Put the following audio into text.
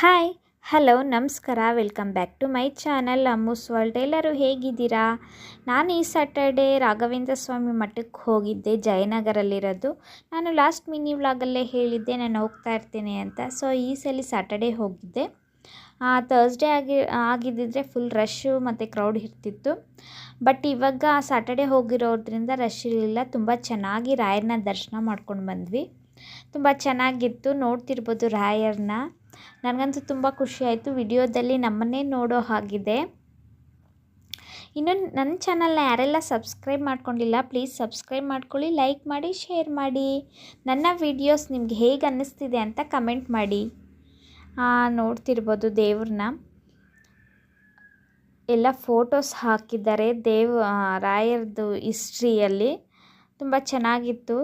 Hi hello ನಮಸ್ಕಾರ welcome back to my channel Ammu's world. ಎಲ್ಲರೂ ಹೇಗಿದ್ದೀರಾ? ನಾನು ಈ ಸ್ಯಾಟರ್ಡೇ ರಾಘವೇಂದ್ರ ಸ್ವಾಮಿ ಮಠಕ್ಕೆ ಹೋಗಿದ್ದೆ, ಜಯನಗರಲ್ಲಿರೋದು. ನಾನು ಲಾಸ್ಟ್ ಮಿನಿ ವ್ಲಾಗಲ್ಲೇ ಹೇಳಿದ್ದೆ ನಾನು ಹೋಗ್ತಾ ಇರ್ತೀನಿ ಅಂತ. ಸೊ ಈ ಸಲ ಸ್ಯಾಟರ್ಡೇ ಹೋಗಿದ್ದೆ. ಥರ್ಸ್ಡೇ ಆಗಿದ್ದಿದ್ರೆ ಫುಲ್ ರಶ್ಶು ಮತ್ತು ಕ್ರೌಡ್ ಇರ್ತಿತ್ತು. ಬಟ್ ಇವಾಗ ಸ್ಯಾಟರ್ಡೇ ಹೋಗಿರೋದ್ರಿಂದ ರಶ್ ಇರಲಿಲ್ಲ. ತುಂಬ ಚೆನ್ನಾಗಿ ರಾಯರನ್ನ ದರ್ಶನ ಮಾಡ್ಕೊಂಡು ಬಂದ್ವಿ. ತುಂಬ ಚೆನ್ನಾಗಿತ್ತು, ನೋಡ್ತಿರ್ಬೋದು ರಾಯರನ್ನ. ನನಗಂತೂ ತುಂಬ ಖುಷಿ ಆಯಿತು. ವಿಡಿಯೋದಲ್ಲಿ ನಮ್ಮನ್ನೇ ನೋಡೋ ಹಾಗಿದೆ. ಇನ್ನು ನನ್ನ ಚಾನಲ್ನ ಯಾರೆಲ್ಲ ಸಬ್ಸ್ಕ್ರೈಬ್ ಮಾಡ್ಕೊಂಡಿಲ್ಲ ಪ್ಲೀಸ್ ಸಬ್ಸ್ಕ್ರೈಬ್ ಮಾಡ್ಕೊಳ್ಳಿ, ಲೈಕ್ ಮಾಡಿ, ಶೇರ್ ಮಾಡಿ. ನನ್ನ ವಿಡಿಯೋಸ್ ನಿಮ್ಗೆ ಹೇಗೆ ಅನ್ನಿಸ್ತಿದೆ ಅಂತ ಕಮೆಂಟ್ ಮಾಡಿ. ನೋಡ್ತಿರ್ಬೋದು ದೇವ್ರನ್ನ ಎಲ್ಲ ಫೋಟೋಸ್ ಹಾಕಿದ್ದಾರೆ ರಾಯರದು ಹಿಸ್ಟ್ರಿಯಲ್ಲಿ. ತುಂಬ ಚೆನ್ನಾಗಿತ್ತು.